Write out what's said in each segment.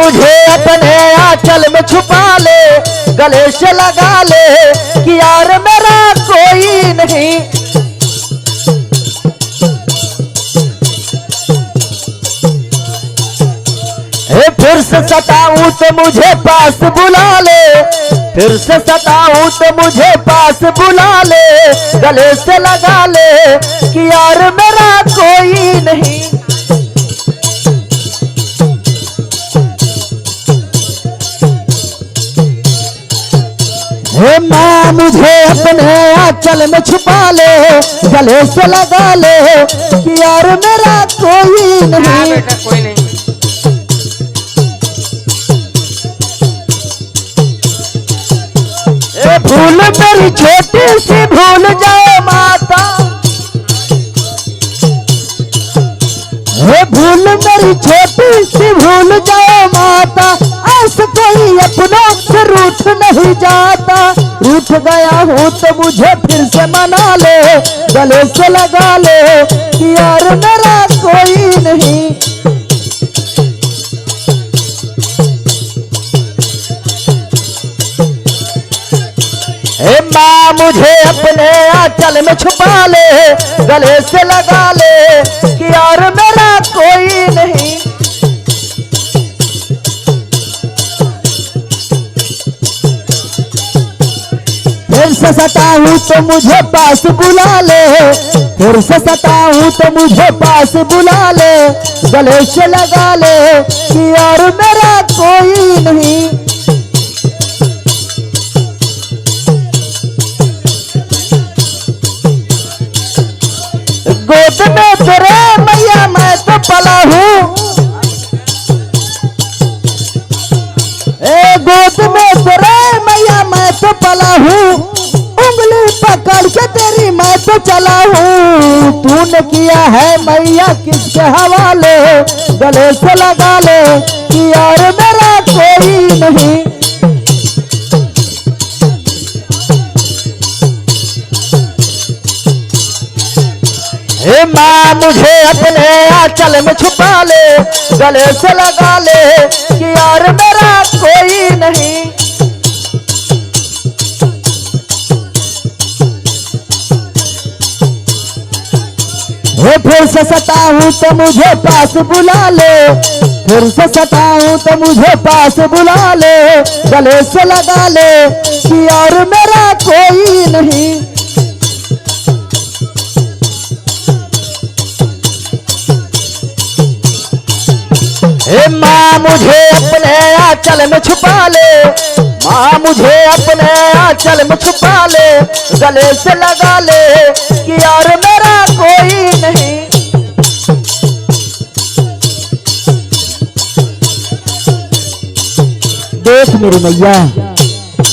मुझे अपने आंचल में छुपा ले, गले से लगा ले कि यार मेरा कोई नहीं। फिर से सताऊं तो मुझे पास बुला ले, फिर से सताऊं तो मुझे पास बुला ले, गले से लगा ले कि यार मेरा कोई नहीं। हे माँ मुझे अपने आंचल में छुपा ले, गले से लगा ले कि यार मेरा कोई नहीं। बेटा कोई नहीं। भूल मेरी छोटी सी भूल जाओ माता, भूल मेरी छोटी सी भूल जाओ माता, ऐसे कोई अपनों से रूठ नहीं जाता। रूठ गया हूँ तो मुझे फिर से मना ले, गले से लगा ले कि यार मेरा कोई नहीं। हे माँ मुझे अपने आंचल में छुपा ले, गले से लगा ले कि यार मेरा कोई नहीं। फिर से सताऊं तो मुझे पास बुला ले, फिर से सताऊं तो मुझे पास बुला ले, गले से लगा ले कि यार मेरा कोई नहीं। गोद में तेरे मैया मैं तो पला हूँ, गोद में तेरे मैया मैं तो पला हूँ, उंगली पकड़ के तेरी मैं तो चला हूँ। तूने किया है मैया किसके हवाले, गले से लगा ले कि यार मेरा कोई नहीं। हे माँ मुझे अपने आंचल में छुपा ले, गले से लगा ले कि यार मेरा कोई नहीं। फिर से सताऊं तो मुझे पास बुला ले, फिर से सताऊं तो मुझे पास बुला ले, गले से लगा ले कि यार मेरा कोई नहीं। हे माँ मुझे अपने आंचल में छुपा ले, माँ मुझे अपने आंचल में छुपा ले, गले से लगा ले कि यार मेरा कोई नहीं। देख मेरी मैया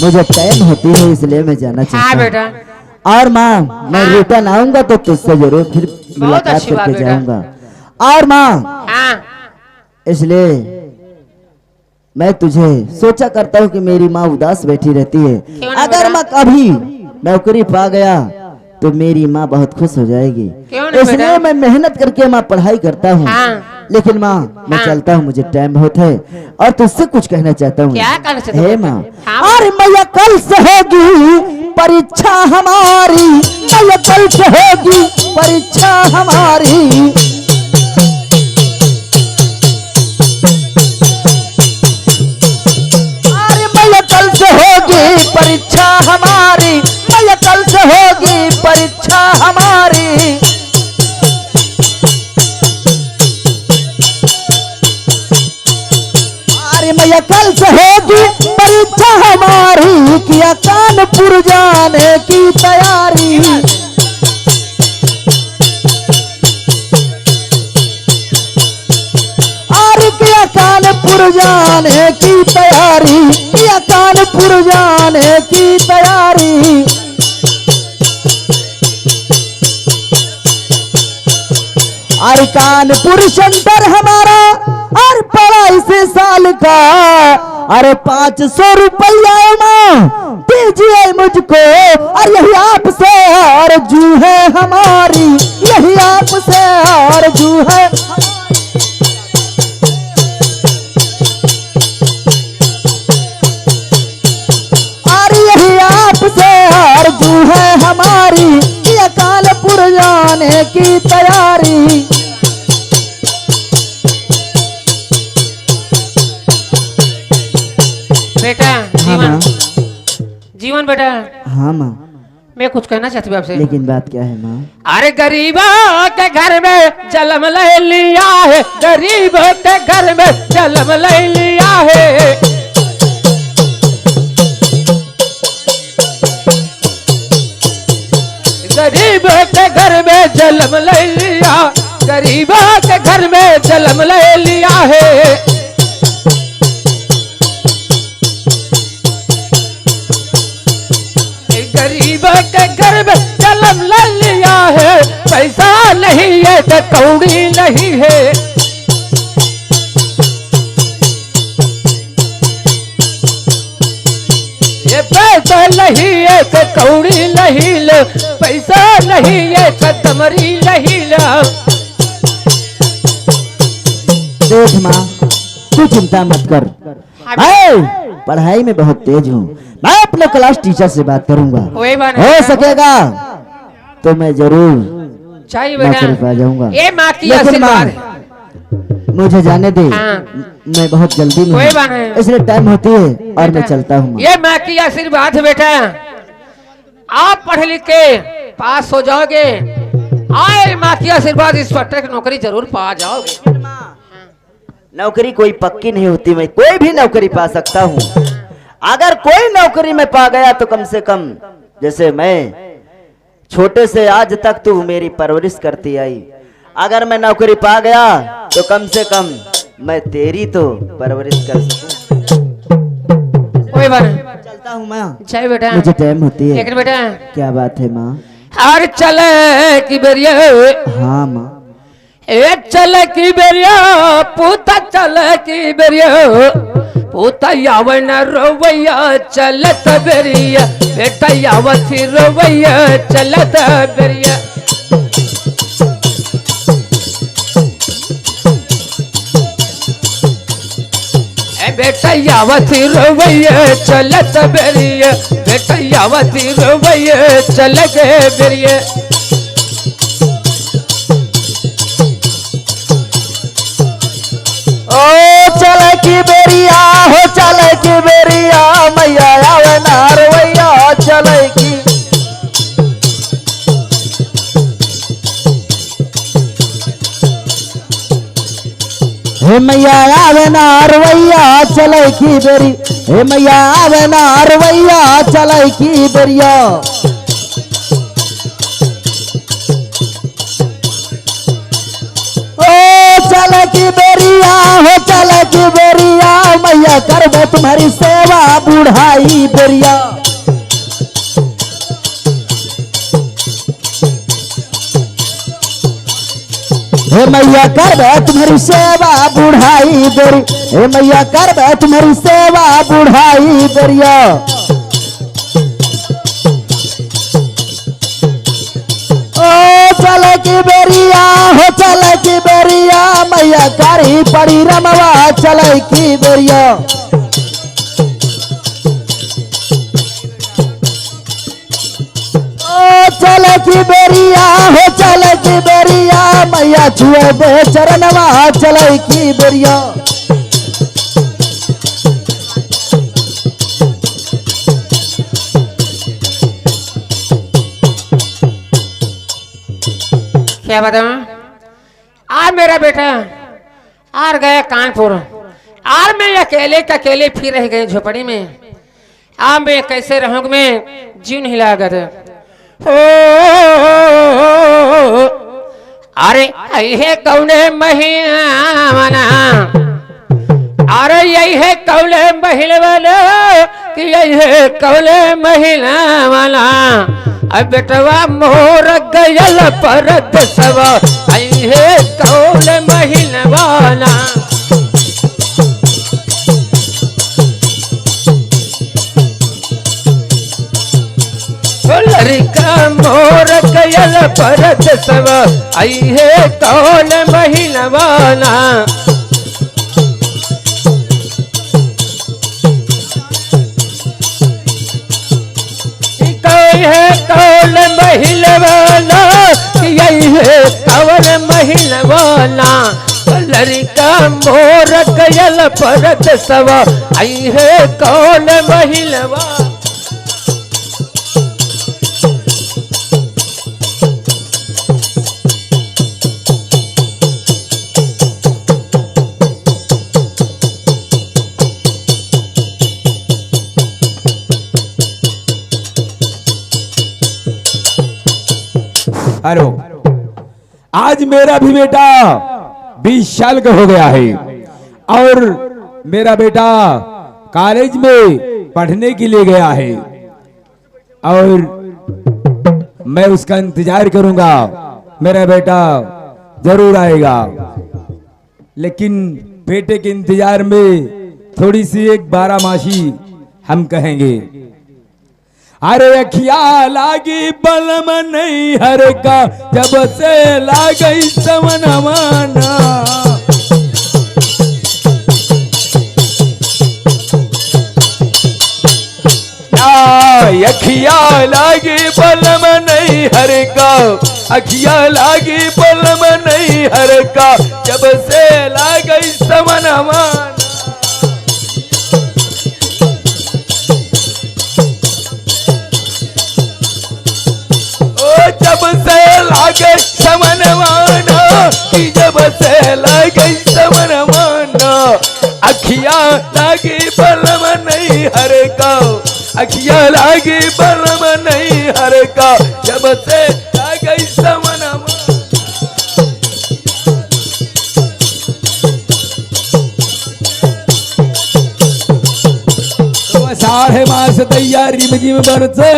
मुझे टाइम होती है इसलिए मैं जाना चाहता हूँ। बेटा। और माँ मैं रिटर्न आऊंगा तो तुझसे जरूर फिर मुलाकात करके जाऊंगा। और माँ इसलिए मैं तुझे सोचा करता हूँ कि मेरी माँ उदास बैठी रहती है, अगर मैं कभी नौकरी पा गया तो मेरी माँ बहुत खुश हो जाएगी। इसलिए मैं मेहनत करके माँ पढ़ाई करता हूँ। लेकिन माँ मैं चलता हूँ, मुझे टाइम बहुत है और तुझसे कुछ कहना चाहता हूँ। हे माँ अरे मैया कल से होगी परीक्षा हमारी, मैया कल से होगी परीक्षा हमारी। परीक्षा हमारी मैया कल से होगी परीक्षा हमारी। अरे मैया कल से होगी परीक्षा हमारी, किया कानपुर जाने की तैयारी। अरे किया कानपुर जाने की तैयारी, किया कानपुर जाने की तैयारी। अरे कानपुर सेंटर हमारा और पड़ा इसे साल का, अरे 500 रुपया माँ दीजिए मुझको, और यही आपसे आरज़ू है हमारी, यही आपसे आरज़ू है। करने की तैयारी। बेटा जीवन, जीवन बेटा। हाँ माँ। मैं कुछ कहना चाहती हूँ आपसे। लेकिन बात क्या है माँ? अरे गरीबों के घर में जन्म ले लिया है, गरीबों के घर में जन्म ले लिया है। गरीबों के घर में जन्म ले लिया, गरीबों के घर में जन्म ले लिया है। गरीबों के घर में जन्म ले लिया है, पैसा नहीं है तो कौड़ी नहीं है। ये पैसा नहीं है तो कौड़ी नहीं लो, पैसा नहीं है तो तमरी नहीं लो। देख माँ, तू चिंता मत कर, पढ़ाई में बहुत तेज हूँ। मैं अपने क्लास टीचर से बात करूंगा, हो सकेगा तो मैं जरूर चाहिए नौकरी पा जाऊंगा। ये माँ की आशीर्वाद, मुझे जाने दे। हाँ। मैं बहुत जल्दी में, इसलिए टाइम होती है और मैं चलता हूँ। ये माँ की आशीर्वाद है बेटा, आप पढ़ लिख के पास हो जाओगे। आए माँ की आशीर्वाद, इंस्पेक्टर की नौकरी जरूर पा जाओगे। नौकरी कोई पक्की नहीं होती, मैं कोई भी नौकरी पा सकता हूँ। अगर कोई नौकरी में पा गया तो कम से कम, जैसे मैं छोटे से आज तक तू मेरी परवरिश करती आई, अगर मैं नौकरी पा गया तो कम से कम मैं तेरी तो परवरिश कर सकूं। कोई बात, चलता हूँ माँ। जय बेटा, मुझे टाइम होती है। लेकिन बेटा क्या बात है माँ? हर चले की बेरिया। हाँ माँ। ए चले की बेरिया, पूता चले की बेरिया, पूता यावन रोवैया चलत बेरिया, बेटा यावती रोवैया चलत बेरिया। ए बेटा यावती रोवैया चलत बेरिया, बेटा यावती रोवैया चलत बेरिया। ओ चले की बेरिया, हो चले की बेरिया, मैया आवे नारवैया चले की। हे मैया आवे नारवैया चले की बेरी, हे मैया आवे नारवैया चले की बेरिया। चले की बेरिया, हो चले की बेरिया, मैया करबे तुम्हारी सेवा बुढ़ाई बेरिया। हे मैया करबे तुम्हारी सेवा बुढ़ाई बेरी, हे मैया करबे तुम्हारी सेवा बुढ़ाई बेरिया। चले की बेरिया, हो चले की बेरिया, मैया कारी पड़ी रमवा चले की बेरिया। ओ चले की बेरिया, हो चले की बेरिया, मैया छुए दे चरणवा चले की बेरिया। क्या बताऊं, आज मेरा बेटा आर गया कानपुर, आर मैं अकेले का अकेले फिर रह गए झोपड़ी में। अब मैं कैसे रहूंगा, मैं जीव नहीं लागत। अरे यही कौने महीना, अरे यही है कौले महिला वाला, कि यही है कौले महिला वाला। अब बेटवा मोर गयल परद सवा, है कौल महिला वाला। लड़का मोर गयल परद सवा, है कौल महिला वाला। है कौल महिला वाला, यही है मोर गयल परत सवा आई है कौन महिलवा। हेलो, आज मेरा भी बेटा 20 साल का हो गया है और मेरा बेटा कॉलेज में पढ़ने के लिए गया है और मैं उसका इंतजार करूंगा। मेरा बेटा जरूर आएगा, लेकिन बेटे के इंतजार में थोड़ी सी एक 12 मासी हम कहेंगे। अरे अखिया लागी बलम नहीं हर का जब से लागई समन माना। अखिया लागी बलम नहीं हर का, अखिया लागी बलम नहीं हर का जब से लागई समन माना। जब से लागे समन माना, जब से लागे समन माना, अखिया लागी बलम नहीं हर का, अखिया लागी बलम नहीं हर का जब से लागे समन माना। तो 8 मास तैयारी में जिम बरसे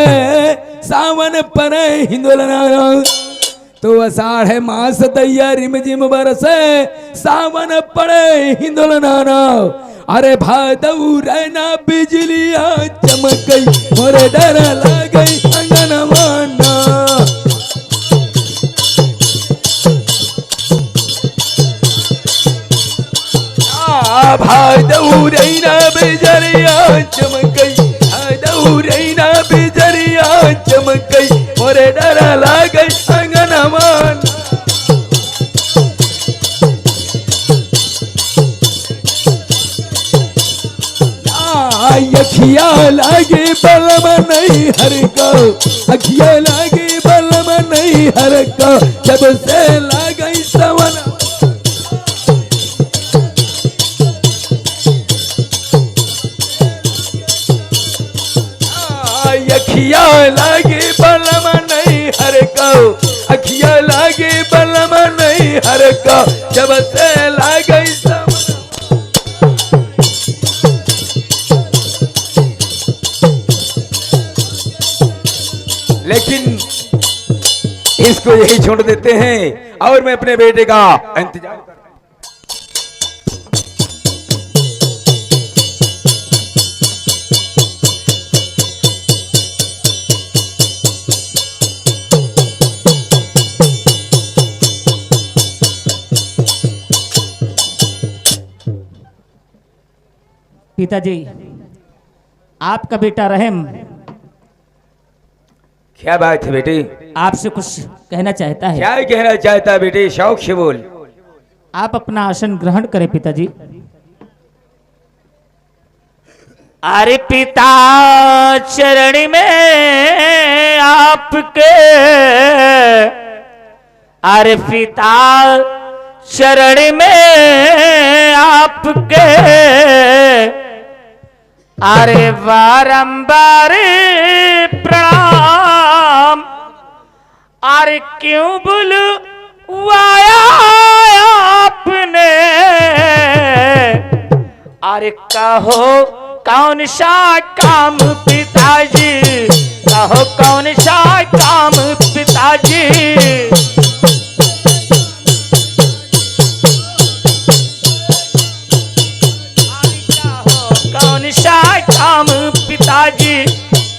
सावन पर हिंदोलना। तो 8 मास तैयारी में जिम बरसे सावन पड़े हिंदोलना। अरे भादऊ रहना बिजलियां चमकई मोरे डर लगई अंगन माना। भादऊ रहना बिजलियां चमकई, भादऊ रहना बिजलियां चमकई मोरे डर लागई अंगन मान। अखिया लागे बलम नहीं हर का, अखिया लागे बलम नहीं हर का जब से लागई सवन। अखिया लागे बलम नहीं हर का, अखिया लागे बलम नहीं हर का जब से लागई समन। लेकिन इसको यही छोड़ देते हैं और मैं अपने बेटे का इंतजार कर। पिताजी, आपका बेटा रहम क्या बात है बेटी? आपसे कुछ कहना चाहता है। क्या कहना चाहता है बेटी? शौक से बोल। आप अपना आसन ग्रहण करें पिताजी। अरे पिता चरण में आपके, अरे पिता चरण में आपके, अरे बारंबार प्रणाम। अरे क्यों बुलवाया आपने, अरे कहो कौन सा काम पिताजी, कहो कौन सा काम पिताजी। कौन सा काम पिताजी,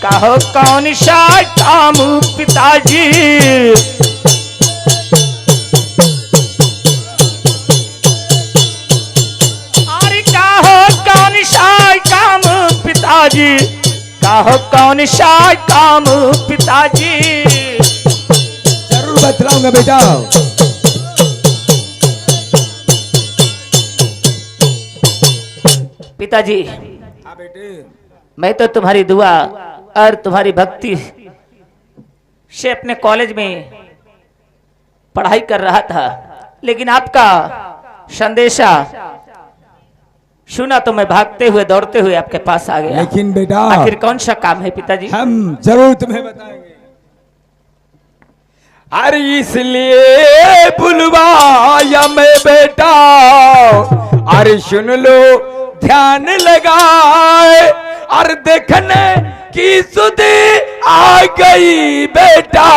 कहो कौन सा काम पिताजी। अरे कहो कौन सा काम पिताजी, कहो कौन सा काम पिताजी। जरूर बतलाऊंगा बेटा। पिताजी, हाँ बेटे। मैं तो तुम्हारी दुआ और तुम्हारी भक्ति से अपने कॉलेज में पढ़ाई कर रहा था, लेकिन आपका संदेशा सुना तो मैं भागते हुए दौड़ते हुए आपके पास आ गया। लेकिन बेटा, आखिर कौन सा काम है पिताजी? हम जरूर तुम्हें बताएंगे। अरे इसलिए बुलवाया मैं बेटा, अरे सुन लो ध्यान लगाए, और देखने की सुधी आ गई बेटा,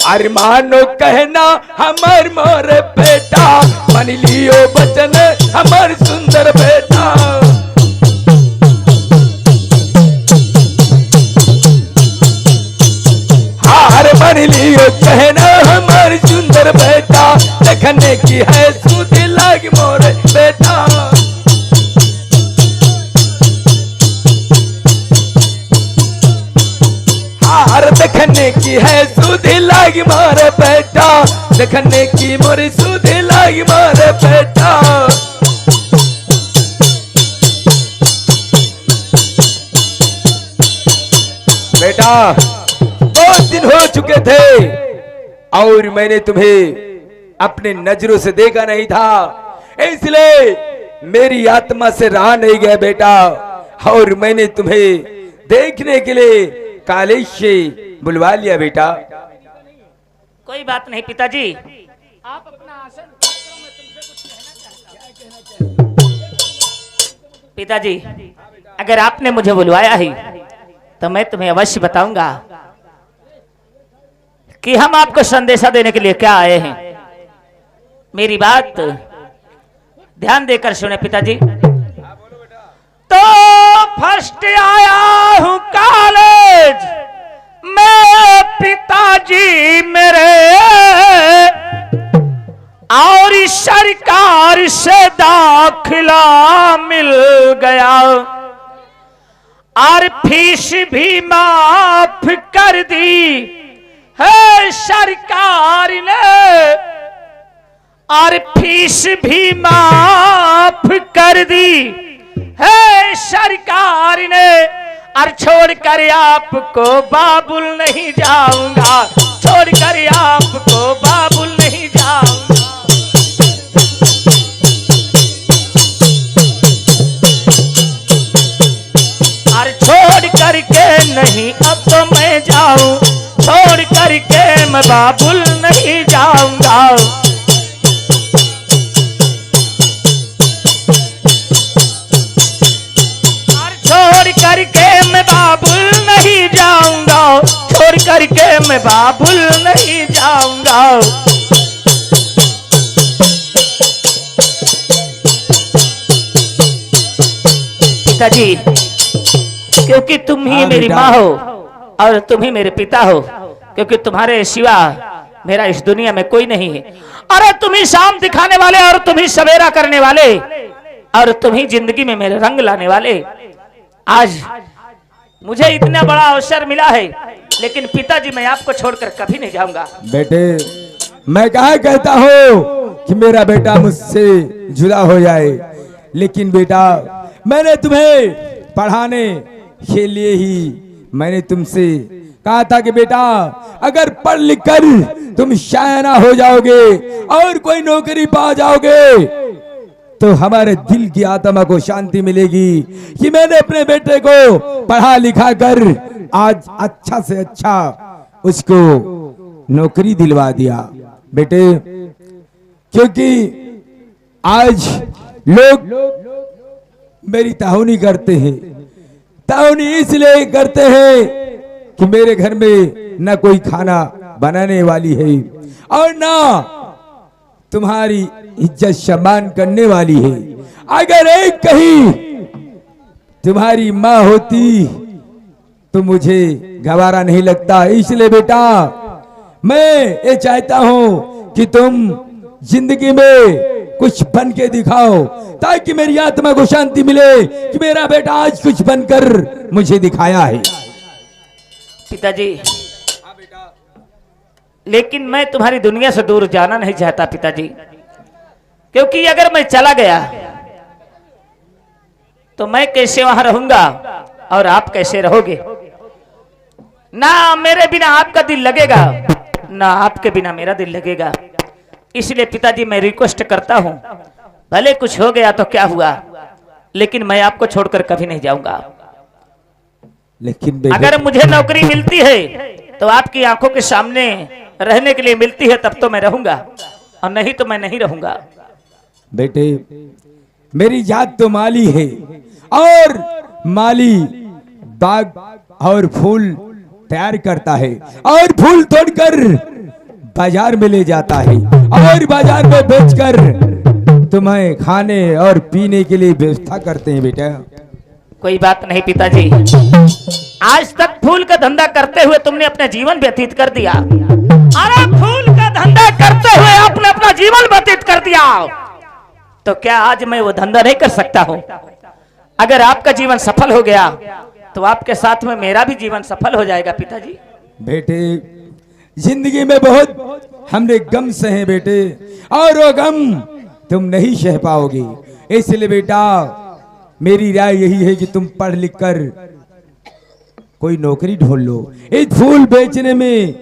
अरे मानो कहना हमर मोर बेटा, मान लियो बचन हमर सुंदर बेटा। हार मान लियो कहना हमर सुंदर बेटा, देखने की है सुधी लाग मोर बेटा। हार देखने की है सुधी लागी मारे बेटा, देखने की मोरी सुधी लागी मारे बेटा। बेटा बहुत दिन हो चुके थे और मैंने तुम्हें अपने नजरों से देखा नहीं था, इसलिए मेरी आत्मा से रहा नहीं गया बेटा, और मैंने तुम्हें देखने के लिए कॉलेज से बुलवा लिया बेटा। कोई बात नहीं पिताजी, आप अपना आसन पकड़ो, मैं तुमसे कुछ कहना चाहता हूं। पिताजी, अगर आपने मुझे बुलवाया ही तो मैं तुम्हें अवश्य बताऊंगा कि हम आपको संदेशा देने के लिए क्या आए हैं। मेरी बात ध्यान देकर सुने पिताजी। तो फर्स्ट आया हूं कॉलेज मैं पिताजी मेरे, और सरकार से दाखिला मिल गया, और फीस भी माफ कर दी है सरकार ने, और फीस भी माफ कर दी है सरकार ने, और छोड़कर आपको बाबुल नहीं जाऊंगा, छोड़कर आपको बाबुल नहीं जाऊंगा। और छोड़ करके नहीं अब तो मैं जाऊं, छोड़ करके मैं बाबुल नहीं जाऊंगा। छोड़ करके मैं बाबुल नहीं जाऊंगा, छोड़ करके मैं बाबुल नहीं जाऊंगा। पिताजी, क्योंकि तुम ही मेरी माँ हो और तुम ही मेरे पिता हो, क्योंकि तुम्हारे सिवा मेरा इस दुनिया में कोई नहीं है। अरे तुम ही शाम दिखाने वाले, और तुम ही सवेरा करने वाले, और तुम ही जिंदगी में मेरे रंग लाने वाले। आज मुझे इतना बड़ा अवसर मिला है, लेकिन पिताजी मैं आपको छोड़कर कभी नहीं जाऊंगा। बेटे, मैं कहा कहता हूँ कि मेरा बेटा मुझसे जुदा हो जाए, लेकिन बेटा मैंने तुम्हें पढ़ाने के लिए ही मैंने तुमसे कहा था कि बेटा अगर पढ़ लिख कर तुम शायरा हो जाओगे और कोई नौकरी पा जाओगे तो हमारे दिल की आत्मा को शांति मिलेगी कि मैंने अपने बेटे को पढ़ा लिखा कर आज अच्छा से अच्छा उसको नौकरी दिलवा दिया। बेटे, क्योंकि आज लोग मेरी ताहुनी करते हैं, ताहुनी इसलिए करते हैं कि मेरे घर में न कोई खाना बनाने वाली है और ना तुम्हारी इज्जत सम्मान करने वाली है। अगर एक कहीं तुम्हारी माँ होती तो मुझे गवारा नहीं लगता। इसलिए बेटा मैं ये चाहता हूं कि तुम जिंदगी में कुछ बन के दिखाओ ताकि मेरी आत्मा को शांति मिले कि मेरा बेटा आज कुछ बनकर मुझे दिखाया है। पिताजी, लेकिन मैं तुम्हारी दुनिया से दूर जाना नहीं चाहता पिताजी, क्योंकि अगर मैं चला गया तो मैं कैसे वहां रहूंगा और आप कैसे रहोगे? ना मेरे बिना आपका दिल लगेगा, ना आपके बिना मेरा दिल लगेगा। इसलिए पिताजी मैं रिक्वेस्ट करता हूं, भले कुछ हो गया तो क्या हुआ, लेकिन मैं आपको छोड़कर कभी नहीं जाऊंगा। लेकिन बेटे, अगर मुझे नौकरी मिलती है तो आपकी आंखों के सामने रहने के लिए मिलती है, तब तो मैं रहूंगा, और नहीं तो मैं नहीं रहूंगा। बेटे मेरी जात तो माली है, और माली बाग और फूल तैयार करता है और फूल तोड़कर बाजार में ले जाता है और बाजार में बेचकर तुम्हें खाने और पीने के लिए व्यवस्था करते हैं। बेटा कोई बात नहीं पिताजी, आज तक फूल का धंधा करते हुए तुमने अपना जीवन व्यतीत कर दिया। अरे फूल का धंधा करते हुए आपने अपना जीवन व्यतीत कर दिया, तो क्या आज मैं वो धंधा नहीं कर सकता हूँ? अगर आपका जीवन सफल हो गया तो आपके साथ में मेरा भी जीवन सफल हो जाएगा पिताजी। बेटे जिंदगी में बहुत हमने गम सहे बेटे, और वो गम तुम नहीं सह पाओगे। इसलिए बेटा मेरी राय यही है कि तुम पढ़ लिख कर कोई नौकरी ढूंढ लो। इस फूल बेचने में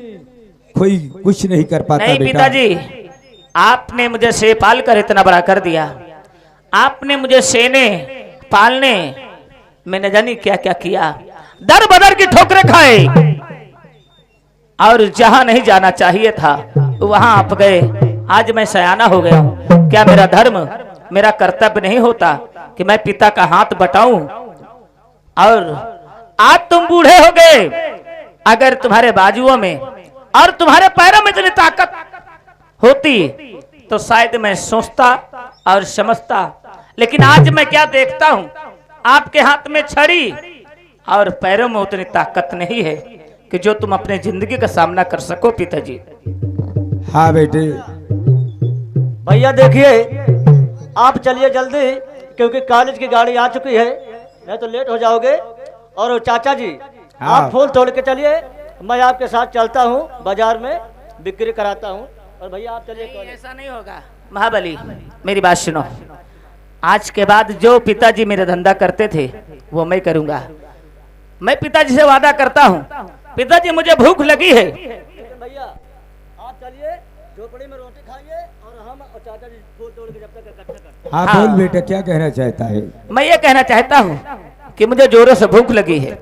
कोई कुछ नहीं कर पाता। नहीं बेटा पिताजी, आपने मुझे से पाल कर इतना बड़ा कर दिया, आपने मुझे सेने पालने में न जानी क्या क्या किया, दर बदर की ठोकरें खाए, और जहां नहीं जाना चाहिए था वहां आप गए। आज मैं सयाना हो गया हूं, क्या मेरा धर्म मेरा कर्तव्य नहीं होता कि मैं पिता का हाथ बटाऊं? और आज तुम बूढ़े हो गए, अगर तुम्हारे बाजुओं में और तुम्हारे पैरों में इतनी ताकत होती तो शायद मैं सोचता और समझता, लेकिन आज मैं क्या देखता हूं, आपके हाथ में छड़ी और पैरों में उतनी ताकत नहीं है कि जो तुम अपने जिंदगी का सामना कर सको पिताजी। हाँ बेटे। भैया देखिए, आप चलिए जल्दी, क्योंकि कॉलेज की गाड़ी आ चुकी है, नहीं तो लेट हो जाओगे। और चाचा जी हाँ। आप फूल तोड़ के चलिए, मैं आपके साथ चलता हूँ, बाजार में बिक्री कराता हूँ। और भैया आप चलिए कॉलेज। ऐसा नहीं होगा महाबली, मेरी बात सुनो। आज के बाद जो पिताजी मेरा धंधा करते थे वो मैं करूंगा। मैं पिताजी से वादा करता हूँ, पिताजी मुझे भूख लगी है, लेकिन भैया आप चलिए, झोपड़ी में रोटी खाइए और हम और चाचा जी फूल तोड़ के जब तक इकट्ठा करते हैं। हाँ हाँ। बोल बेटा, क्या कहना चाहता है? मैं ये कहना चाहता हूँ कि मुझे जोरों से भूख लगी है।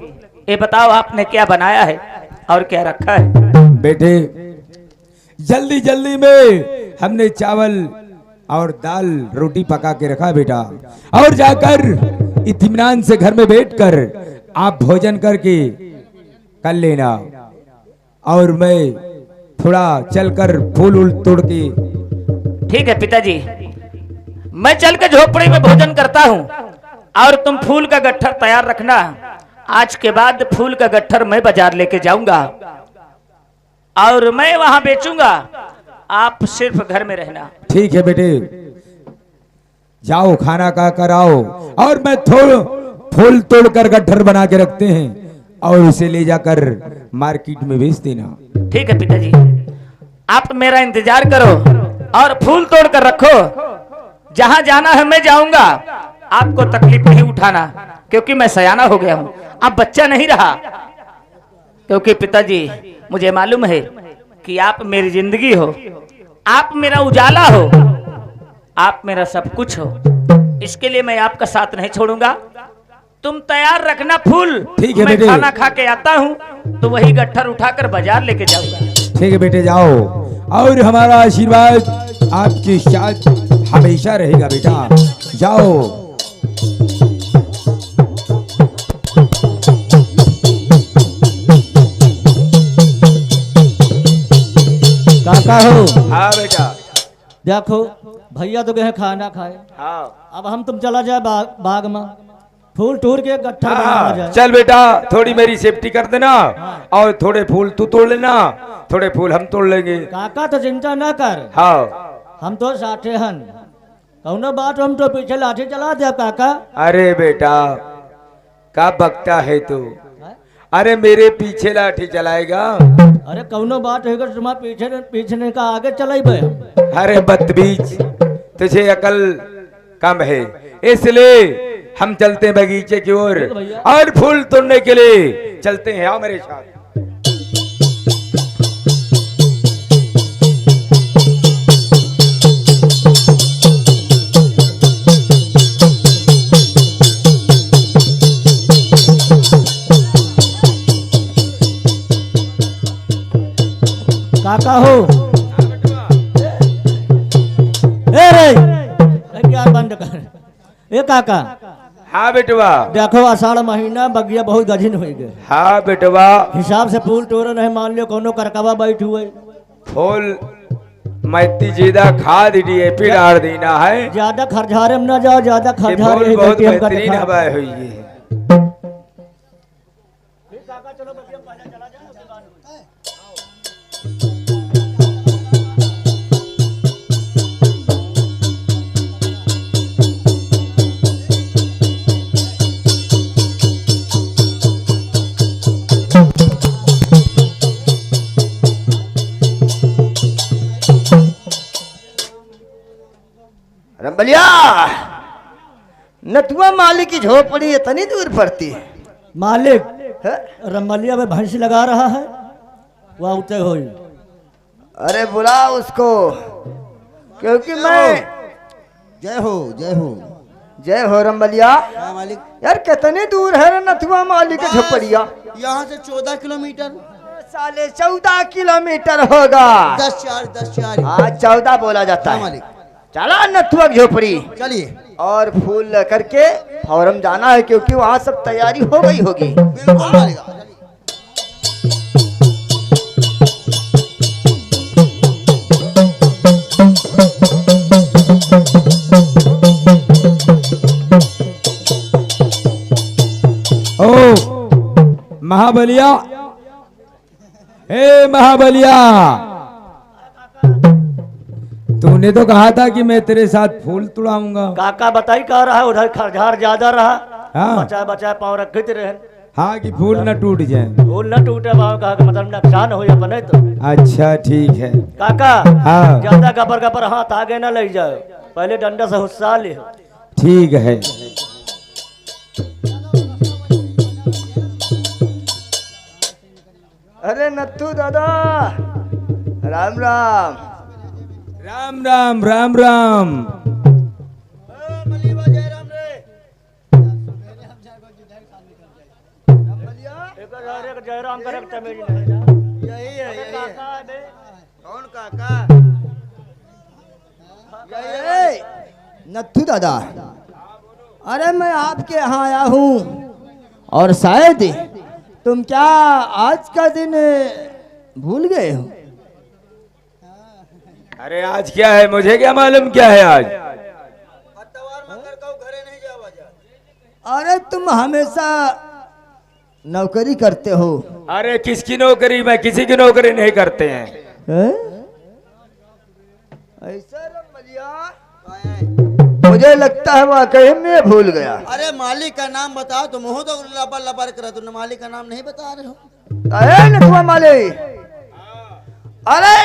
ये बताओ आपने क्या बनाया है और क्या रखा है? बेटे जल्दी जल्दी में हमने चावल और दाल रोटी पका के रखा बेटा, और जाकर इत्मीनान से घर में बैठकर आप भोजन करके कर लेना, और मैं थोड़ा चलकर फूल उल तोड़ के। ठीक है पिताजी, मैं चल के झोपड़ी में भोजन करता हूँ और तुम फूल का गट्ठर तैयार रखना। आज के बाद फूल का गट्ठर मैं बाजार लेके जाऊंगा और मैं वहां बेचूंगा, आप सिर्फ घर में रहना। ठीक है बेटे, जाओ खाना खा कर आओ, और मैं थोड़ा फूल तोड़कर गट्ठर बना के रखते हैं और उसे ले जाकर मार्केट में बेच देना। ठीक है पिताजी, आप मेरा इंतजार करो और फूल तोड़ कर रखो। जहां जाना है मैं जाऊंगा, आपको तकलीफ नहीं उठाना, क्योंकि मैं सयाना हो गया हूं, अब बच्चा नहीं रहा। क्योंकि पिताजी मुझे मालूम है कि आप मेरी जिंदगी हो, आप मेरा उजाला हो, आप मेरा सब कुछ हो। इसके लिए मैं आपका साथ नहीं छोड़ूंगा। तुम तैयार रखना फूल, ठीक है मैं बेटे। खाना खा के आता हूँ तो वही गट्ठर उठाकर बाजार लेके जाऊंगा। ठीक है बेटे जाओ, और हमारा आशीर्वाद आपके साथ हमेशा रहेगा बेटा, जाओ। काका हो, हाँ बेटा। देखो भैया तो गए खाना खाए, हाँ अब हम तुम चला जाए बाग में, फूल टूर के गट्ठर बना हाँ, जाए। चल बेटा थोड़ी मेरी सेफ्टी कर देना, और थोड़े फूल तू तोड़ लेना, थोड़े फूल हम तोड़ लेंगे। काका तो चिंता न कर, हाँ हम तो साथे हन, कौनो बात हम तो पीछे लाठी चला दे काका। अरे बेटा का बकता है तू, अरे मेरे पीछे लाठी चलाएगा? अरे कौनो बात है तुम्हारे पीछे पीछे का आगे चलाई बे। अरे बदतमीज, तुझे अकल कम है, इसलिए हम चलते हैं बगीचे की ओर और फूल तोड़ने के लिए चलते हैं। आओ मेरे साथ। काका हो ए रे क्या बंद कर ए काका। हाँ बेटवा। देखो आषाढ़ महीना बगिया बहुत गजिन हो गए। हाँ बेटवा। हिसाब से फूल तोड़ रहे मान लियो कोनो करकवा बैठ हुए फूल मैती ज्यादा खाद डीएपी डाल देना है। ज्यादा खरझारे में न जाओ, ज्यादा ये खरझारे फूल बहुत बेहतरीन हवा हुई है। रंबलिया, नथुआ मालिक की झोपड़ी इतनी दूर पड़ती है। मालिक रमलिया में भैंस लगा रहा है, वह उतर हो। अरे बुला उसको, क्योंकि मैं जय हो जय हो। जय हो रंबलिया। हाँ मालिक। यार कितनी दूर है रे नथुआ मालिक की झोपड़िया? यहाँ से 14 किलोमीटर। साले 14 किलोमीटर होगा। 10-4 हाँ 14 बोला जाता हाँ है। मालिक। चला नथुआ की झोपड़ी चलिए। और फूल करके फौरन जाना है, क्योंकि वहाँ सब तैयारी हो गई होगी। बिल्कुल मालिक। ओ महाबलिया, हे महाबलिया, तूने तो कहा था कि मैं तेरे साथ फूल तुड़ाऊंगा। काका बताई कह रहा है उधर खरझार ज्यादा रहा। हाँ। बचाए बचाए पाँव रखते रहे। हाँ कि फूल न टूट जाए। फूल न टूटे पाँव का मतलब नुकसान हो या बने तो। अच्छा ठीक है काका हाँ। ज्यादा गबर गबर हाथ आगे न ले जाओ, पहले डंडा से हुस्सा ले। ठीक है। अरे नथु दादा, राम राम। राम राम राम राम। जयराम यही है कौन काका? नथु दादा, अरे मैं आपके यहाँ आया हूँ और शायद तुम क्या आज का दिन भूल गए हो? अरे आज क्या है, मुझे क्या मालूम क्या है आज? अरे तुम हमेशा नौकरी करते हो। अरे किसकी नौकरी? मैं किसी की नौकरी नहीं करते हैं। ऐसा रमलिया, मुझे लगता है वाकई में भूल गया। अरे मालिक का नाम बताओ, तुम हो तो लबर लबर कर, तुम मालिक का नाम नहीं बता रहे हो। अरे नथुआ मालिक, अरे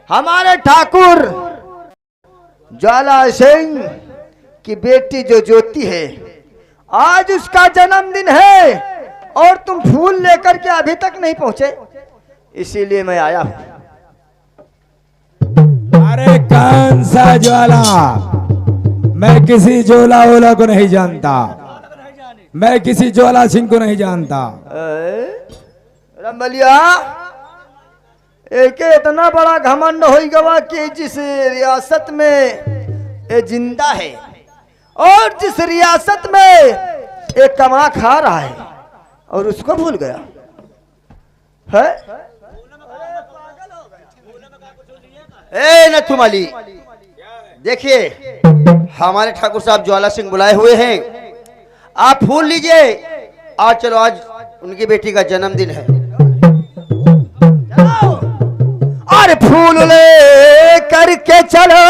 हमारे ठाकुर ज्वाला सिंह की बेटी जो ज्योति है, आज उसका जन्मदिन है और तुम फूल लेकर के अभी तक नहीं पहुंचे, इसीलिए मैं आया हूं। अरे कौन सा ज्वाला? मैं किसी ज्वाला ओला को नहीं जानता। मैं किसी ज्वाला सिंह को नहीं जानता। रंबलिया, एक इतना बड़ा घमंड हो गवा कि जिस रियासत में ये जिंदा है और जिस रियासत में एक कमा खा रहा है और उसको भूल गया है। ए नथु माली, देखिए हमारे ठाकुर साहब ज्वाला सिंह बुलाए हुए हैं, आप फूल लीजिए। आज चलो, आज उनकी बेटी का जन्मदिन है। और फूल ले करके चलो,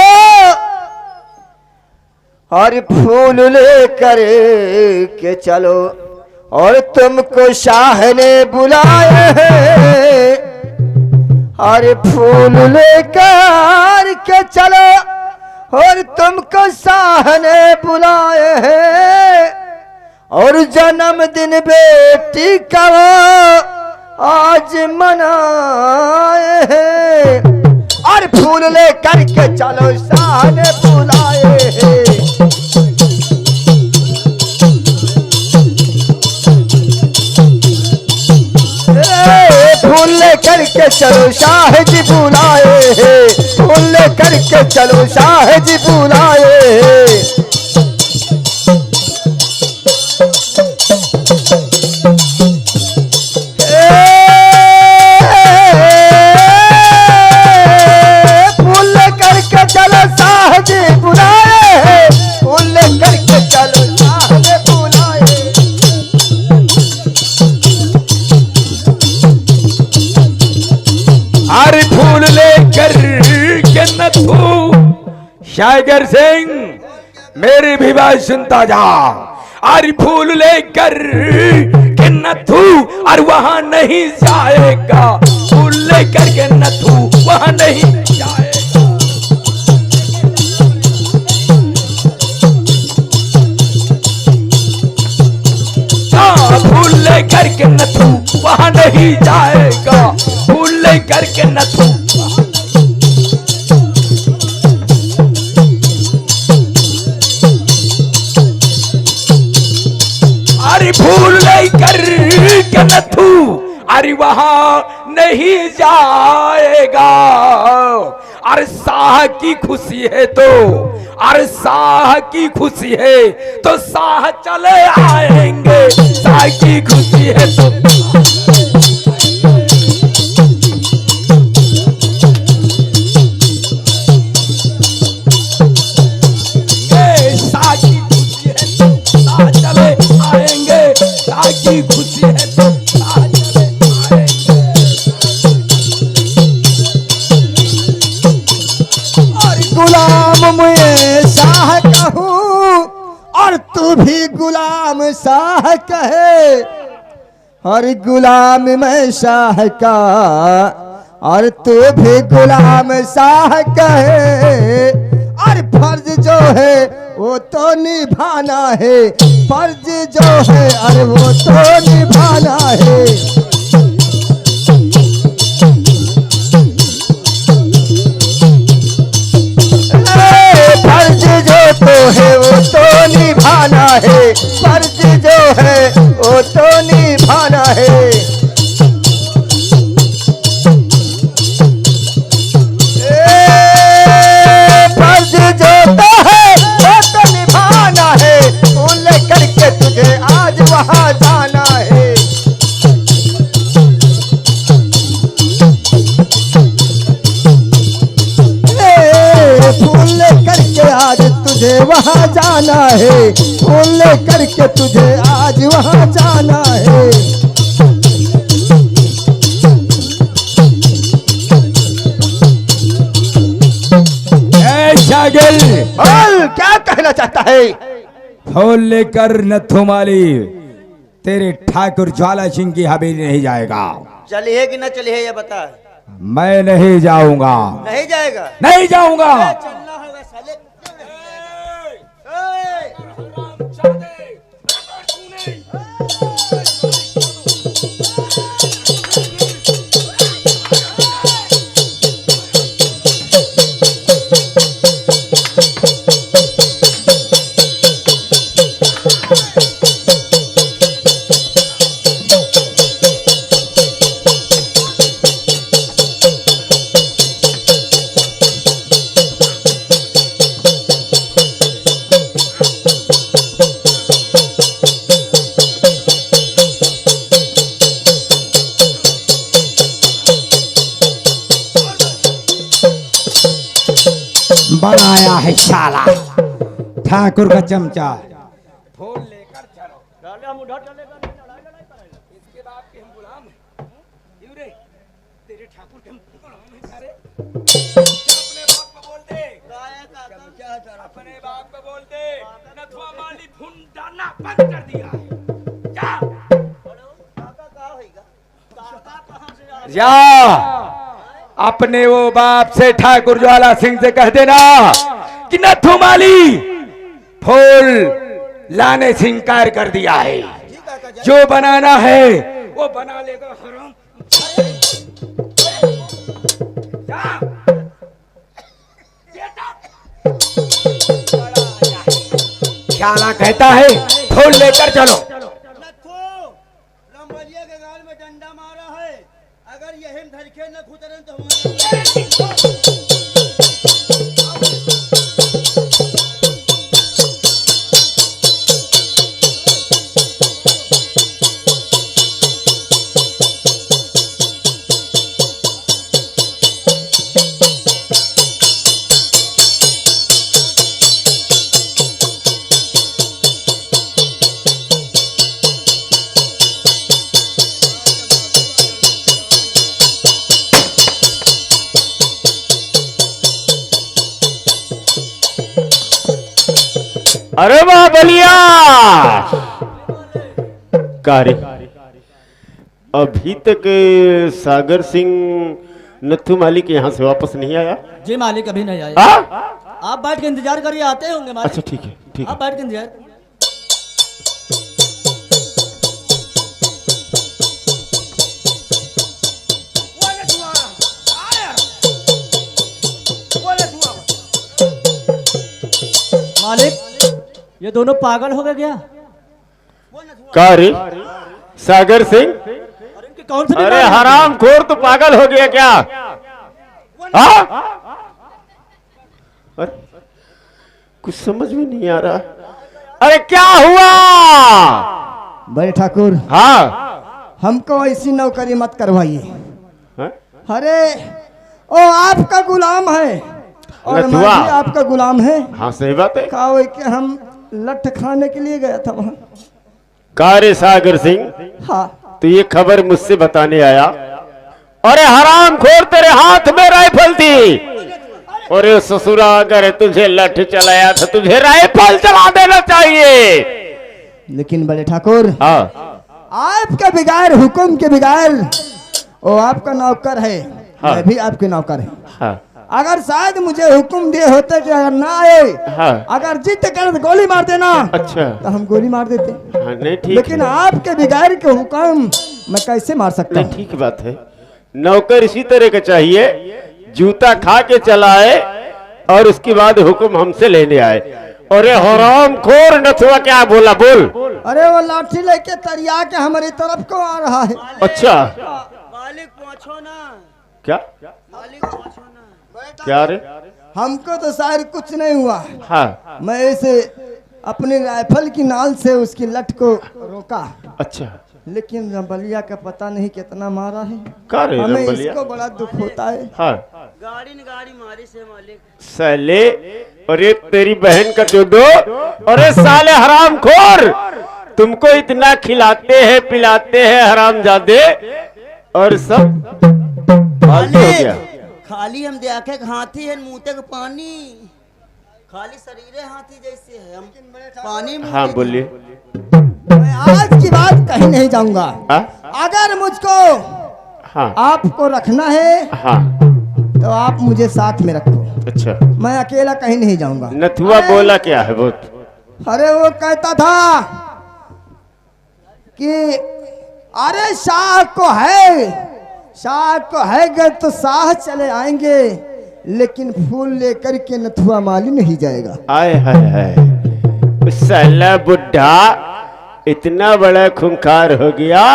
और फूल ले करके चलो, और तुमको शाह ने बुलाए हैं। और फूल लेकर के चलो, और तुमको शाह ने बुलाए हैं और जन्मदिन बेटी का आज मनाए हैं। और फूल ले करके चलो शाह ने बुलाए हैं। फूल ले करके चलो शाह जी बुलाए हैं। फूल ले करके चलो शाह जी बुलाए हैं। फूल ले करके चलो शाह जी बुलाए हैं। फूल ले करके चलो शाह जी बुलाए। अरे फूल लेकर के नथु शागर सिंह मेरी भी बात सुनता जा। अरे फूल लेकर के नथु और वहां नहीं जाएगा। फूल लेकर के नथु वहां नहीं जाएगा। हाँ, फूल लेकर के नथु वहां नहीं जाएगा। फूल लेकर के नथु अरे फूल लेकर के नथु अरे वहां नहीं जाएगा। अरे शाह की खुशी है तो अरे शाह की खुशी है तो शाह चले आएंगे। शाह की खुशी है तो की खुशी है तो और गुलाम मैं शाह कहूँ और तू भी गुलाम शाह कहे। और गुलाम मैं शाह का और तू भी गुलाम शाह कहे। और फर्ज जो है वो तो निभाना है। फर्ज जो है अरे वो तो निभाना है। फर्ज जो तो है वो तो निभाना है। फर्ज जो है वो तो निभाना है। फर्ज जो तो है वो तो निभाना है। फूल करके तुझे आज वहां जाना है। फूल करके आज तुझे वहां जाना है। फूल करके तुझे आज वहां जाना है। शागिल क्या कहना चाहता है? फूल लेकर नथुमाली तेरे ठाकुर ज्वाला सिंह की हवेली नहीं जाएगा। चलिए कि न चलिए ये बता। मैं नहीं जाऊंगा। नहीं जाएगा? नहीं जाऊंगा। चलना होगा साले। बनाया है शाला ठाकुर का चमचा। फूल लेकर चलो। इसके बाप के हम गुलाम हैं। क्यों रे? तेरे ठाकुर के हम गुलाम हैं सारे। अपने बाप को बोल दे। अपने बाप को बोल दे। नथुआ माली भुंडाना बंद कर दिया है। जा अपने वो बाप से ठाकुर ज्वाला सिंह से कह देना कि नथुमाली फूल लाने से इनकार कर दिया है। जो बनाना है वो बना लेगा हराम। ख्याला कहता है फूल लेकर चलो। रंबलिया के गाल में डंडा मारा है, अगर यही धरखे न खुतरन तो अरे वाह बलिया कार्य अभी तक सागर सिंह नथु माली के यहाँ से वापस नहीं आया। जी मालिक अभी नहीं आए। आप बैठ के इंतजार करिए, आते होंगे मालिक। अच्छा ठीक है ठीक है। आप बैठ के इंतजार। मालिक ये दोनों पागल हो गए क्या? कार्य सागर सिंह इनके कौन से अरे बीमारी? हराम खोर तो पागल हो गया क्या? हाँ? अरे कुछ समझ में नहीं आ रहा। अरे क्या हुआ? बड़े ठाकुर, हाँ हमको ऐसी नौकरी मत करवाइए। हाँ? अरे ओ आपका गुलाम है और मैं नथुआ। भी आपका गुलाम है। हाँ सही बात है। कहा कि हम लठ खाने के लिए गया था वहाँ। कार्य सागर सिंह हाँ तो ये खबर मुझसे बताने आया। अरे हराम खोर तेरे हाथ में राइफल थी। अरे ससुरा अगर तुझे लठ चलाया था तुझे राइफल चला देना चाहिए। लेकिन बड़े ठाकुर, हाँ आपके बिगाड़ हुक्म के बिगाड़ वो आपका नौकर है। हाँ। मैं भी आपके नौकर है। हाँ अगर शायद मुझे हुक्म दिए होते कि अगर ना आए, हाँ अगर जिद कर तो गोली मार देना, अच्छा तो हम गोली मार देते। हाँ नहीं ठीक लेकिन है। आपके बिगाड़ के हुक्म मैं कैसे मार सकता नहीं हूँ? ठीक बात है। नौकर इसी तरह का चाहिए, जूता खा के चलाए और उसके बाद हुक्म हमसे लेने आए। अरे हराम खोर नथुआ क्या बोला बोल। अरे वो लाठी लेके तरिया के हमारी तरफ को आ रहा है। अच्छा मालिक पूछो ना। क्या मालिक पूछो ना। क्या रे? हमको तो शायद कुछ नहीं हुआ। हाँ मैं ऐसे अपनी राइफल की नाल से उसकी लठ को रोका, अच्छा लेकिन रंबलिया का पता नहीं कितना मारा है। क्या रे हमें रंबलिया? इसको बड़ा दुख होता है। हाँ गाड़ी ने गाड़ी मारी से मालिक। साले अरे तेरी बहन का चोदो। अरे साले हराम खोर तुमको इतना खिलाते हैं पिलाते हैं हरामजादे और सब फालतू हो गया। खाली हम देखे हाथी है मुँह तक पानी, खाली शरीर हाथी जैसे है, हम पानी मुँह हाँ तक- बोलिए। मैं आज की बात कहीं नहीं जाऊंगा। हाँ अगर मुझको हाँ आपको रखना है हाँ तो आप मुझे साथ में रखो। अच्छा मैं अकेला कहीं नहीं जाऊंगा। नथुआ बोला क्या है वो? अरे वो कहता था कि अरे शाह को है गए तो शाह चले आएंगे, लेकिन फूल लेकर के नथुआ माली नहीं जाएगा। आय हाय हाय साला बुढ़ा इतना बड़ा खूंखार हो गया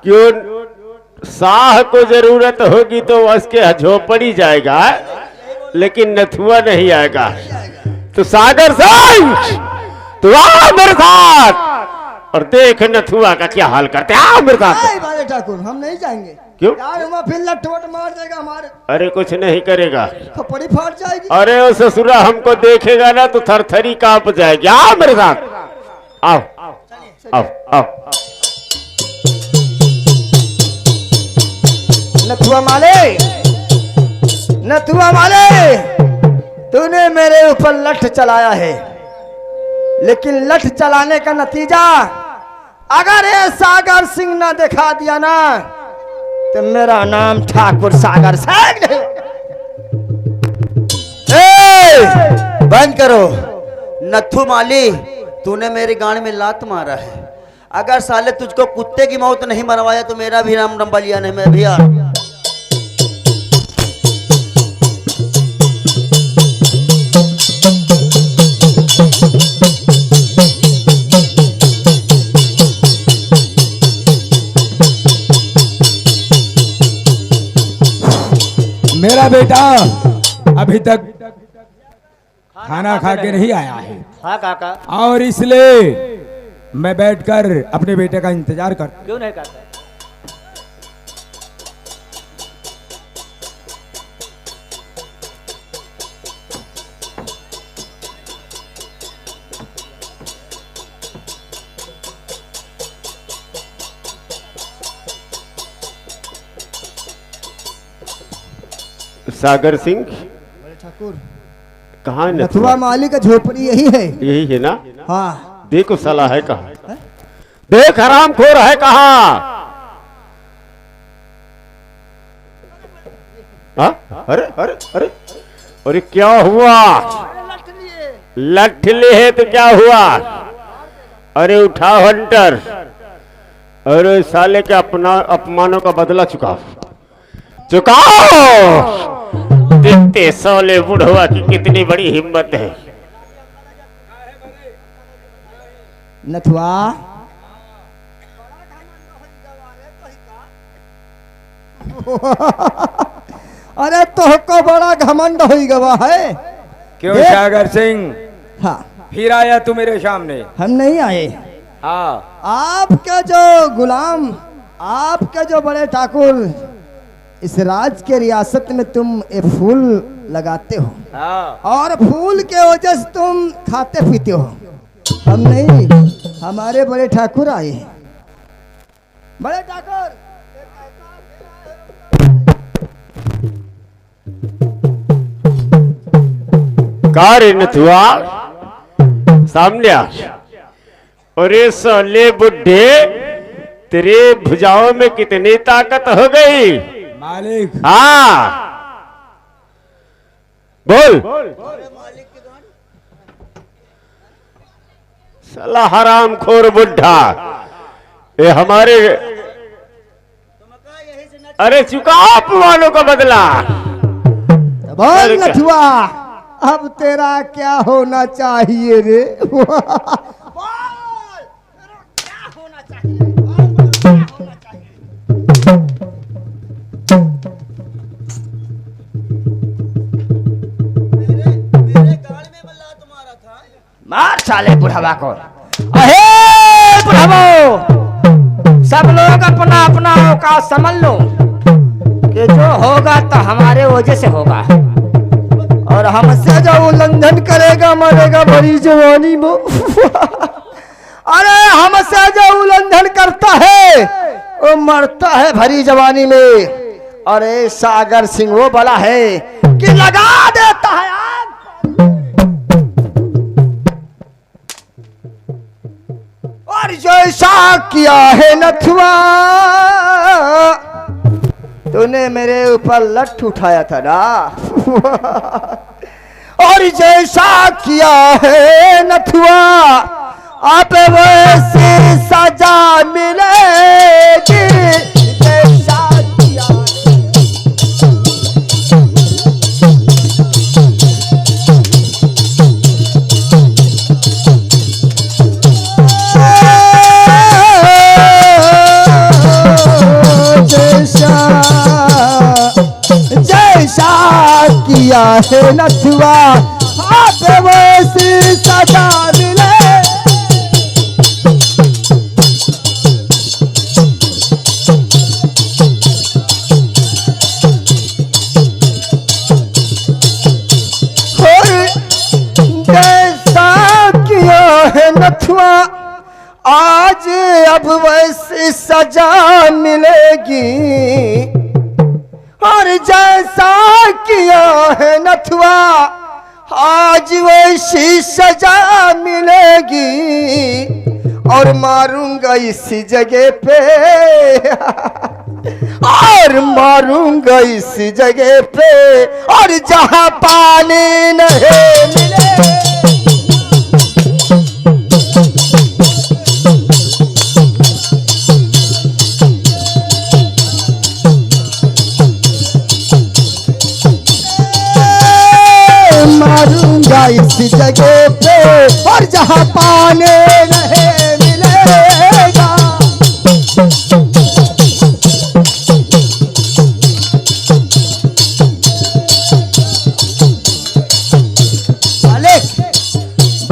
क्यों? शाह को जरूरत होगी तो उसके झोपड़ी जाएगा, लेकिन नथुआ नहीं आएगा। तो सागर सिंह तू आ मेरे साथ और देख नथुआ का क्या हाल करते। आ मेरे साथ। नहीं बाले ठाकुर, हम नहीं जाएंगे। क्यों? यार वहाँ फिर लठवट मार देगा हमारे, अरे कुछ नहीं करेगा। खपड़ी फाट जाएगी। अरे वो ससुरा हमको देखेगा ना तो थरथरी कांप जाएगी। आओ मेरे साथ, आओ आओ आओ। नथुआ माले, तूने मेरे ऊपर लठ चलाया है, लेकिन लठ चलाने का नतीजा अगर ये सागर सिंह ना दिखा दिया ना तो मेरा नाम ठाकुर सागर सिंह नहीं। बंद करो। नथु माली, तूने मेरी गाड़ी में लात मारा है। अगर साले तुझको कुत्ते की मौत नहीं मरवाया तो मेरा भी नाम रंबलिया नहीं, मैं भी मेरा बेटा अभी तक खाना खा के नहीं आया है। हाँ काका। और इसलिए मैं बैठकर अपने बेटे का इंतजार कर। क्यों नहीं काका? सागर सिंह ठाकुर, कहाँ है नथुआ नथुआ? माली का झोपड़ी यही है। यही है ना? हाँ। देखो साला है कहाँ? देख हराम खोर है कहाँ? हाँ? अरे अरे अरे अरे क्या हुआ? लठ लिए तो क्या हुआ? अरे उठाओ हंटर। अरे साले के अपना अपमानों का बदला चुकाओ। देखते साले बुढ़वा की कितनी बड़ी हिम्मत है। नथुआ, अरे तो बड़ा घमंड हो गवा है। क्यों देख। सागर सिंह, हाँ, फिर आया तू मेरे सामने? हम नहीं आए। हाँ, आपका जो गुलाम, आपके जो बड़े ठाकुर, इस राज के रियासत में तुम ये फूल लगाते हो हाँ। और फूल के वजह से तुम खाते पीते हो। हम नहीं, हमारे बड़े ठाकुर आए हैं। बड़े ठाकुर, कार नथुआ सामने आ। अरे साले बुढ़े, तेरे भुजाओं में कितनी ताकत हो गई? मालिक, हाँ बोल। साला हराम खोर बुढ़ा, ये हमारे, अरे चुका अपमानों का बदला। बोल नथुआ, अब तेरा क्या होना चाहिए रे? बोल, क्या होना चाहिए? क्या होना चाहिए? मेरे गाल में बल्ला तुम्हारा था। मार साले बुढ़ावा को। अहे बुढ़ावो, सब लोग अपना अपना औकात समझ लो कि जो होगा तो हमारे वजह से होगा। और हमसे जो उल्लंघन करेगा मरेगा भरी जवानी में। अरे हमसे जो उल्लंघन करता है वो मरता है भरी जवानी में। अरे सागर सिंह वो बड़ा है कि लगा देता है आग। और जैसा किया है नथुआ, तूने मेरे ऊपर लठ उठाया था ना। और जैसा किया है नथुआ, आप वैसी सजा मिलेगी। जैसा किया जैसा किया है नथुआ, आप वैसी सजा मिले। जैसा किया है नथुआ, आज अब वैसी सजा मिलेगी। और जैसा किया है नथुआ, आज वैसी सजा मिलेगी। और मारूंगा इसी जगह पे। और मारूंगा इस जगह पे और जहां पानी नहीं मिले। मारूंगा इस जगह पे और जहां पानी नहीं मिलेगा।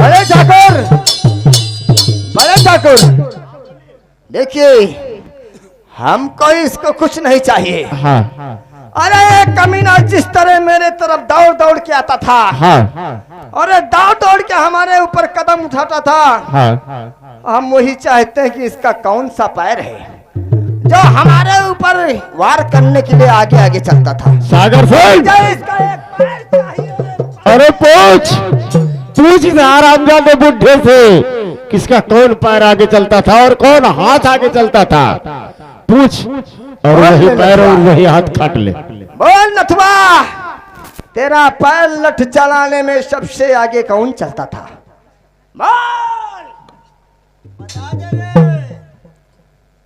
बड़े ठाकुर, बड़े ठाकुर, देखिए हमको इसको कुछ नहीं चाहिए। हाँ अरे ये कमीना जिस तरह मेरे तरफ दौड़ दौड़ के आता था, हाँ और दौड़ दौड़ के हमारे ऊपर कदम उठाता था, हाँ हम वही चाहते हैं कि इसका कौन सा पैर है जो हमारे ऊपर वार करने के लिए आगे आगे चलता था। सागर सिंह, मुझे इसका एक पैर चाहिए। अरे पूछ इस हरामजादे बुढ़े से किसका कौन पैर आगे चलता था और कौन हाथ आगे चलता था। पूछ और वही पैर और वही हाथ काट ले। बोल नथुआ, तेरा पैर लठ चलाने में सबसे आगे कौन चलता था? बोल।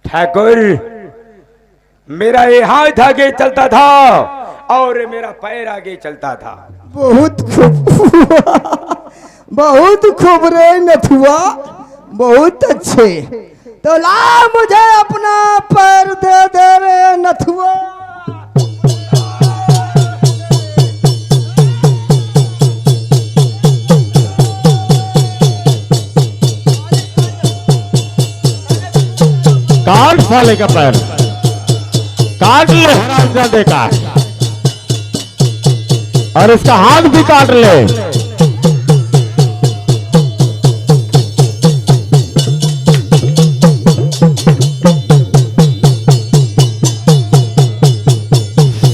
ठाकुर, मेरा ये हाथ आगे चलता था और मेरा पैर आगे चलता था। बहुत खूब, बहुत खूब रे नथुआ, बहुत अच्छे। तो ला मुझे अपना पैर दे दे रे नथुआ। काट साले का पैर, काट ले हरामजादे का, और इसका हाथ भी काट ले।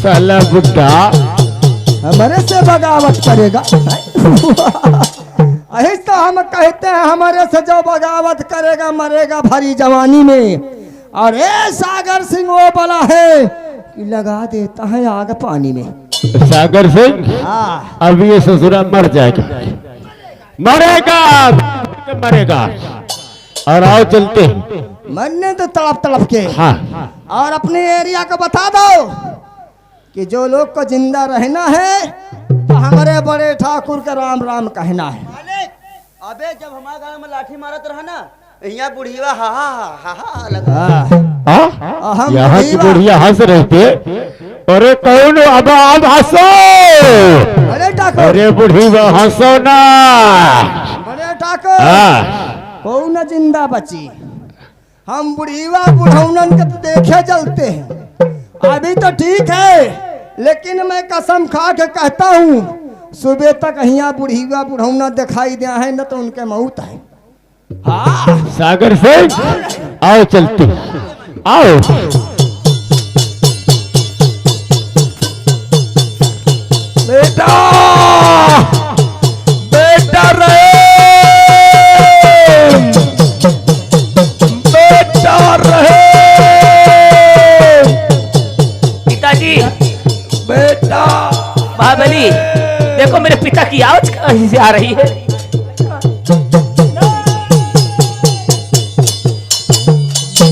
साला बुड्ढा हमारे से बगावत करेगा। ऐसा हम कहते हैं, हमारे से जो बगावत करेगा मरेगा भरी जवानी में। और ए सागर सिंह वो बला है कि लगा देता है आग पानी में। सागर सिंह, हाँ, अब ये ससुरा मर जाएगा, मरेगा मरेगा। और आओ चलते। मरने तो तड़प तड़प के। हाँ और अपने एरिया को बता दो कि जो लोग को जिंदा रहना है तो हमारे बड़े ठाकुर का राम राम कहना है। अबे जब हमारे गांव में लाठी मारत रहा ना, यहाँ बुढ़िया हा हा हा हा लगा। हम यहाँ की बुढ़िया हंस रहे थे। अरे कौन, अब आप हंसो। बड़े ठाकुर, अरे बुढ़ी हंसो ना। बड़े ठाकुर, हाँ कौन जिंदा बची? हम बुढ़ीवा बुढ़ौनन के तो देखे चलते हैं। अभी तो ठीक है, लेकिन मैं कसम खा के कहता हूँ सुबह तक यहाँ बुढ़ीवा बुढ़ौना दिखाई दिया है न तो उनके मौत है। हाँ सागर सिंह, आओ चलते, आओ। बेटा, बेटा रे, बेटा रहे। पिताजी, बेटा, महाबली, देखो मेरे पिता की आवाज कहीं से आ रही है।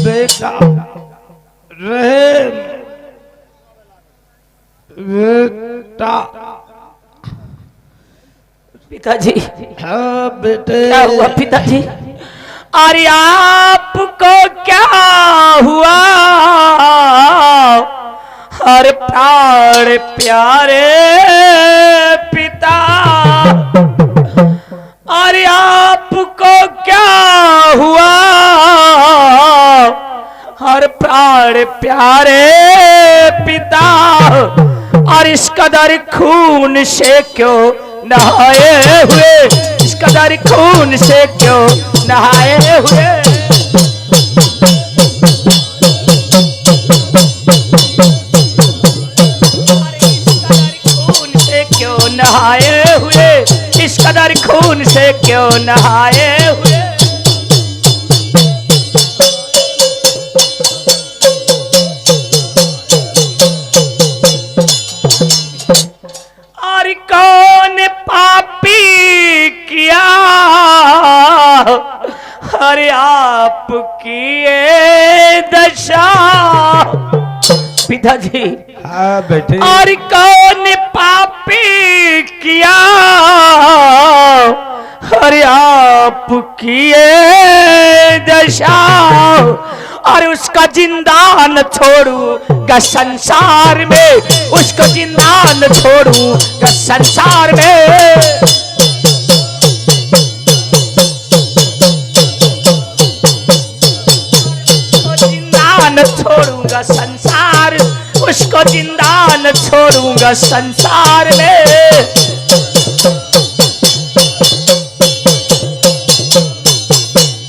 बेटा रहे, बेटा। पिताजी, हाँ बेटे, क्या हुआ पिताजी? अरे आपको क्या हुआ? हर प्राण प्यारे पिता, अरे आपको क्या हुआ? हर प्राण प्यारे पिता, और इस कदर खून से क्यों नहाए हुए? इस कदर खून से क्यों नहाए हुए? नहाए हुए, इस कदर खून से क्यों नहाए हुए? कौन पापी किया अरे आपकी ये दशा पिताजी। हाँ बेटे। और कौन पापी किया अरे आपकी ये दशा और उसका जिंदान छोड़ूंगा संसार में, उसको जिंदान छोड़ूंगा संसार में। जिंदान छोड़ूंगा संसार, उसको जिंदान छोड़ूंगा संसार में।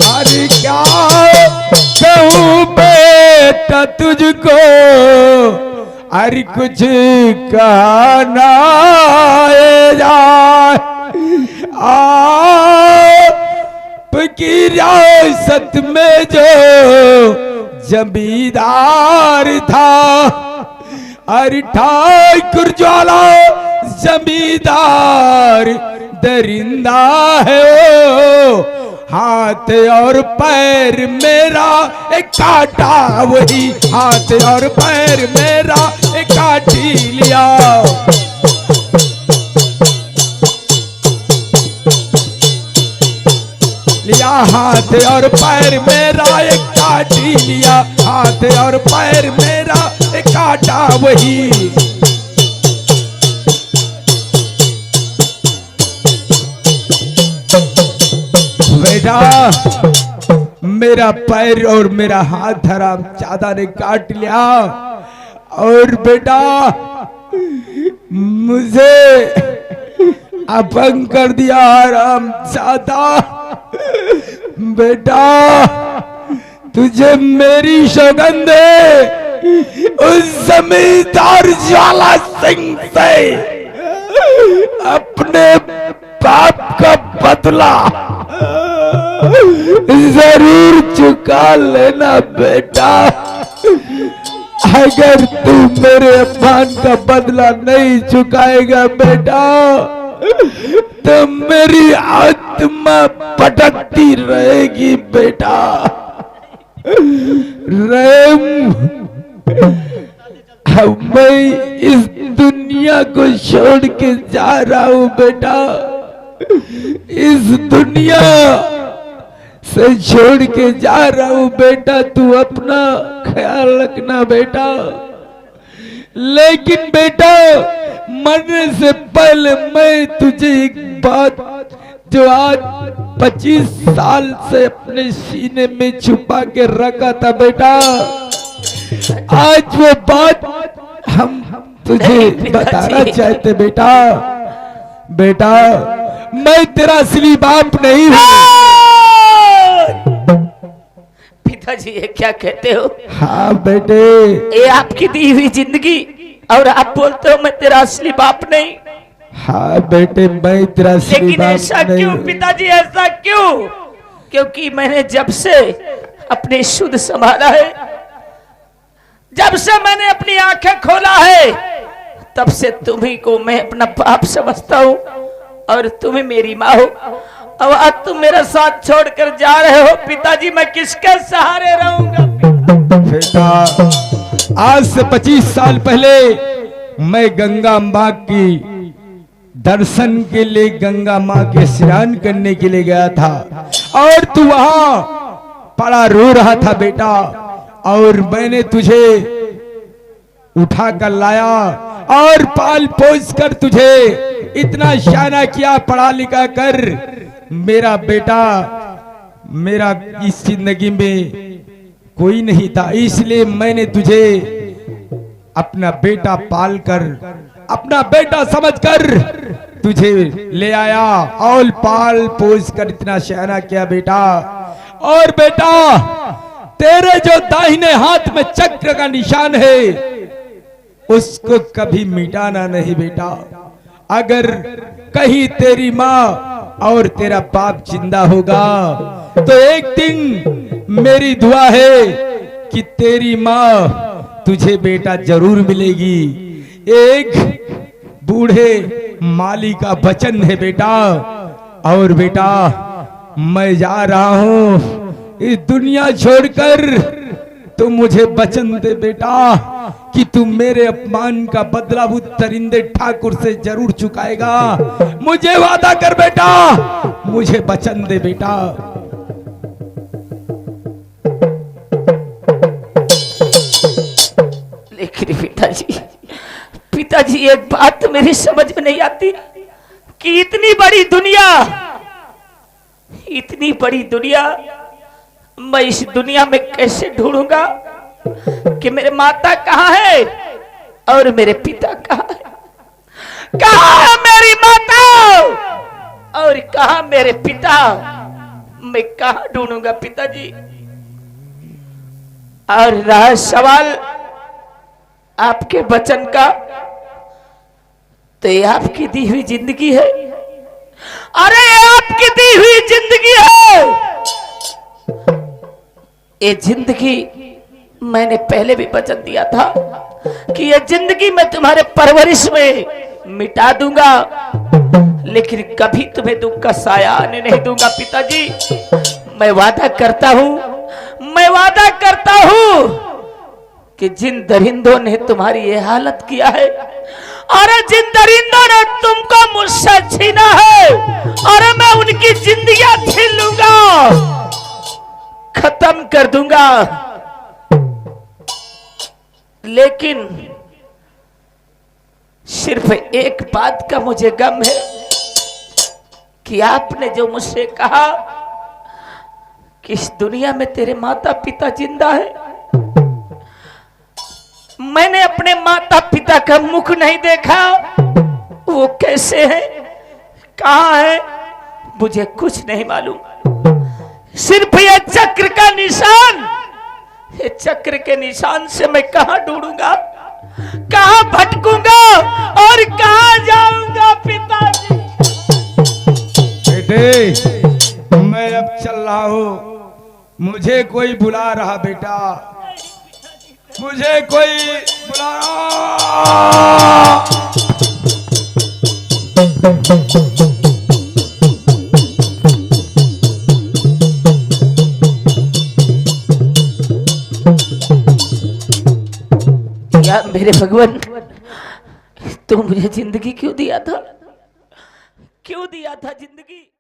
अरे क्या कहूँ बेटा तुझको, अरे कुछ कहना जाए। आपकी रियासत में जो जमींदार था, अरे ठाकुर ज्वाला जमींदार दरिंदा है ओ, हाथ और पैर मेरा एक काटा वही, हाथ और पैर मेरा एक काटी लिया। लिया हाथ और पैर मेरा एक काटी लिया, हाथ और पैर मेरा एक काटा वही। बेटा मेरा पैर और मेरा हाथ हराम ज्यादा ने काट लिया, और बेटा मुझे अपंग कर दिया हराम ज्यादा। बेटा तुझे मेरी सौगंध है, उस जमींदार ज्वाला सिंह से अपने पाप का बदला जरूर चुका लेना बेटा। अगर तू मेरे अपमान का बदला नहीं चुकाएगा बेटा, तो मेरी आत्मा भटकती रहेगी बेटा। मैं इस दुनिया को छोड़ के जा रहा हूँ बेटा, इस दुनिया से छोड़ के जा रहा हूँ बेटा। तू अपना ख्याल रखना बेटा। लेकिन बेटा मरने से पहले मैं तुझे एक बात जो आज 25 साल से अपने सीने में छुपा के रखा था बेटा, आज वो बात हम तुझे बताना चाहते बेटा। बेटा मैं तेरा असली बाप नहीं हूँ। पिताजी ये क्या कहते हो? हाँ बेटे, ये आपकी दी हुई जिंदगी और आप बोलते हो मैं तेरा असली बाप नहीं। हाँ बेटे मैं तेरा असली लेकिन बाप ऐसा नहीं क्यों हूँ। पिताजी, ऐसा क्यों? क्योंकि मैंने जब से अपने शुद्ध संभाला है, जब से मैंने अपनी आंखें खोला है, तब से तुम्ही को मैं अपना बाप समझता हूँ और तुम्हें मेरी माँ हो। अब आज तुम मेरा साथ छोड़कर जा रहे हो पिताजी, मैं किसके सहारे रहूंगा? बेटा आज से 25 साल पहले मैं गंगा माँ की दर्शन के लिए, गंगा माँ के स्नान करने के लिए गया था, और तू वहां पड़ा रो रहा था बेटा, और मैंने तुझे उठा कर लाया और पाल पोस कर तुझे इतना शाना किया, पढ़ा लिखा कर। मेरा बेटा, मेरा इस जिंदगी में कोई नहीं था, इसलिए मैंने तुझे अपना बेटा पाल कर, अपना बेटा समझकर तुझे ले आया और पाल पोस कर इतना शाना किया बेटा। और बेटा तेरे जो दाहिने हाथ में चक्र का निशान है उसको कभी मिटाना नहीं बेटा। अगर कहीं तेरी माँ और तेरा बाप जिंदा होगा तो एक दिन मेरी दुआ है कि तेरी माँ तुझे बेटा जरूर मिलेगी। एक बूढ़े माली का वचन है बेटा। और बेटा मैं जा रहा हूँ इस दुनिया छोड़कर, तुम मुझे वचन दे बेटा कि तुम मेरे अपमान का बदला वो दरिंदे ठाकुर से जरूर चुकाएगा। मुझे वादा कर बेटा, मुझे वचन दे बेटा। लेकिन पिताजी एक बात मेरी समझ में नहीं आती कि इतनी बड़ी दुनिया मैं इस दुनिया में कैसे ढूंढूंगा कि मेरे माता कहाँ है और मेरे पिता कहाँ है। कहाँ है मेरी माता और कहाँ मेरे पिता, मैं कहाँ ढूंढूंगा पिताजी। और रहा सवाल आपके वचन का, तो ये आपकी दी हुई जिंदगी है। अरे ये आपकी दी हुई जिंदगी है। ये जिंदगी मैंने पहले भी वचन दिया था कि ये जिंदगी मैं तुम्हारे परवरिश में मिटा दूंगा, लेकिन कभी तुम्हें दुख का साया आने नहीं दूंगा पिताजी। मैं वादा करता हूं कि जिन दरिंदों ने तुम्हारी ये हालत किया है, अरे जिन दरिंदों ने तुमको मुझसे छीना है, अरे मैं उनकी जिंदगियां छीन लूंगा, खत्म कर दूंगा। लेकिन सिर्फ एक बात का मुझे गम है कि आपने जो मुझसे कहा कि इस दुनिया में तेरे माता पिता जिंदा है, मैंने अपने माता पिता का मुख नहीं देखा। वो कैसे हैं, कहाँ है, मुझे कुछ नहीं मालूम। सिर्फ ये चक्र का निशान, ये चक्र के निशान से मैं कहाँ ढूंढूंगा, कहाँ भटकूंगा और कहाँ जाऊंगा पिताजी। बेटे मैं अब चल रहा हूँ, मुझे कोई बुला रहा बेटा, मुझे कोई बुला रहा। या मेरे भगवान, तू मुझे जिंदगी क्यों दिया था, क्यों दिया था जिंदगी।